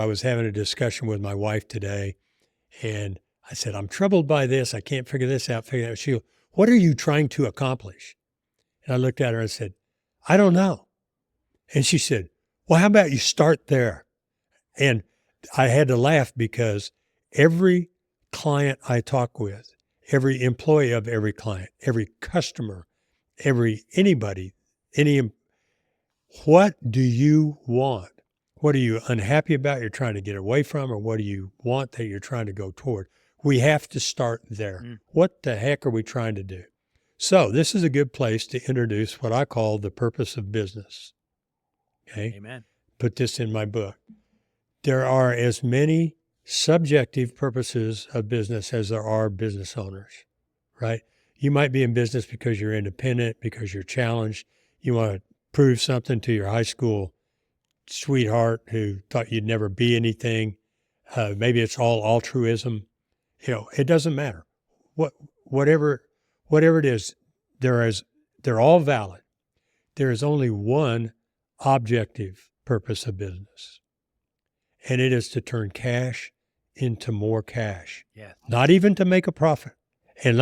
I was having a discussion with my wife today, and I said, I'm troubled by this. I can't figure this out. She goes, what are you trying to accomplish? And I looked at her and said, I don't know. And she said, well, how about you start there? And I had to laugh because every client I talk with, every employee of every client, every customer, anybody, what do you want? What are you unhappy about you're trying to get away from, or what do you want that you're trying to go toward? We have to start there. What the heck are we trying to do? So this is a good place to introduce what I call the purpose of business. Okay. Amen. Put this in my book. There are as many subjective purposes of business as there are business owners, right? You might be in business because you're independent, because you're challenged. You want to prove something to your high school sweetheart who thought you'd never be anything. Maybe it's all altruism. It doesn't matter. Whatever it is, they're all valid. There is only one objective purpose of business, and it is to turn cash into more cash. Yeah. Not even to make a profit. And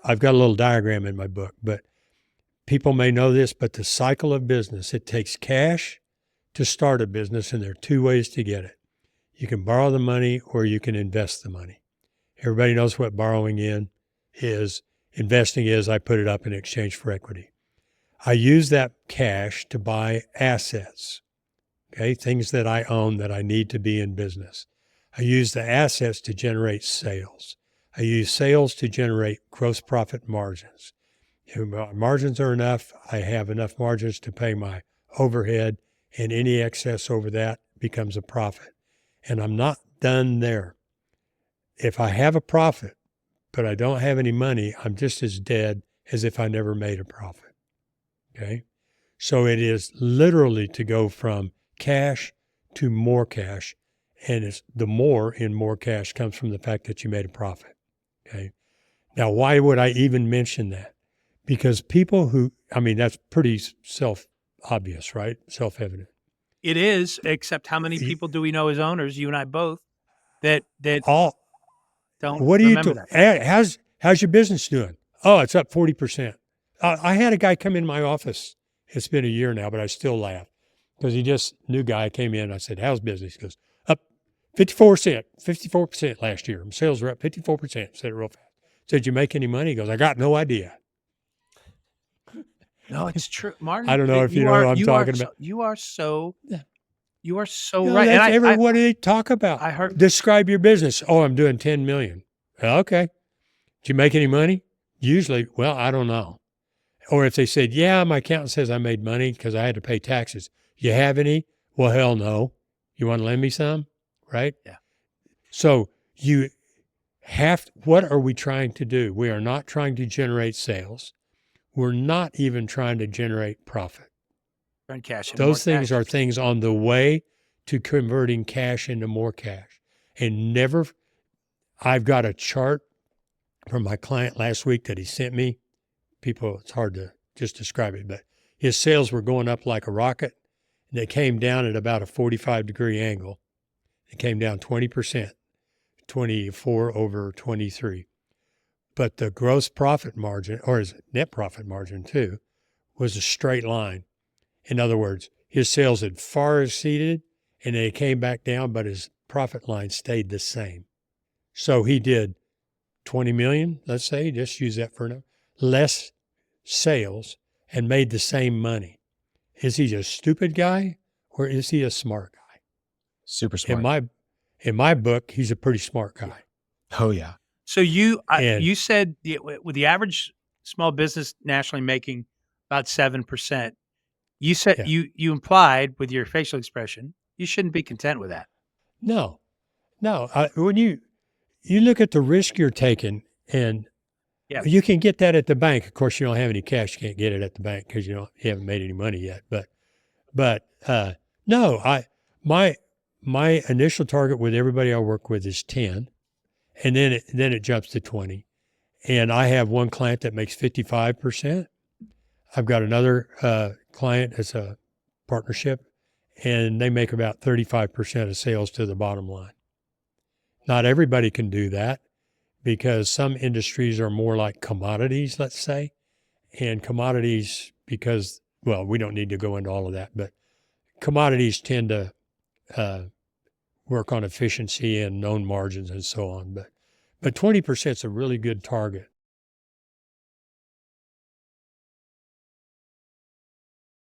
I've got a little diagram in my book, but people may know this, but the cycle of business, it takes cash to start a business, and there are two ways to get it. You can borrow the money or you can invest the money. Everybody knows what borrowing is. Investing is I put it up in exchange for equity. I use that cash to buy assets, okay, things that I own that I need to be in business. I use the assets to generate sales. I use sales to generate gross profit margins. If my margins are enough, I have enough margins to pay my overhead, and any excess over that becomes a profit. And I'm not done there. If I have a profit, but I don't have any money, I'm just as dead as if I never made a profit. Okay? So it is literally to go from cash to more cash. And it's the more in more cash comes from the fact that you made a profit. Okay? Now, why would I even mention that? Because that's pretty self-obvious, right? Self-evident. It is, except how many people do we know as owners, you and I both, that don't remember that? How's your business doing? Oh, it's up 40%. I had a guy come in my office. It's been a year now, but I still laugh because new guy came in. I said, how's business? He goes, up 54% last year. Sales were up 54%. Said it real fast. Said, you make any money? He goes, I got no idea. No, it's true, Martin. I don't know if you know what I'm talking about. You are so right. And what do they talk about? I heard. Describe your business. Oh, I'm doing 10 million. Okay. Did you make any money? Usually, well, I don't know. Or if they said, yeah, my accountant says I made money because I had to pay taxes. You have any? Well, hell no. You want to lend me some? Right? Yeah. So what are we trying to do? We are not trying to generate sales. We're not even trying to generate profit. Cash. Those things are things on the way to converting cash into more cash. And I've got a chart from my client last week that he sent me. People, it's hard to just describe it, but his sales were going up like a rocket, and they came down at about a 45-degree angle. It came down 20%, 24 over 23. But the gross profit margin, or his net profit margin too, was a straight line. In other words, his sales had far exceeded, and they came back down, but his profit line stayed the same. So he did 20 million, let's say, just use that for now, less sales and made the same money. Is he a stupid guy or is he a smart guy? Super smart. In my book, he's a pretty smart guy. Oh, yeah. So you said with the average small business nationally making about 7%, you said you implied with your facial expression, you shouldn't be content with that. No. When you look at the risk you're taking, and you can get that at the bank. Of course, you don't have any cash. You can't get it at the bank because you haven't made any money yet. But no, my initial target with everybody I work with is 10. And then it jumps to 20. And I have one client that makes 55%. I've got another client that's a partnership, and they make about 35% of sales to the bottom line. Not everybody can do that because some industries are more like commodities, let's say, and commodities because, well, we don't need to go into all of that, but commodities tend to work on efficiency and known margins and so on. But 20% is a really good target.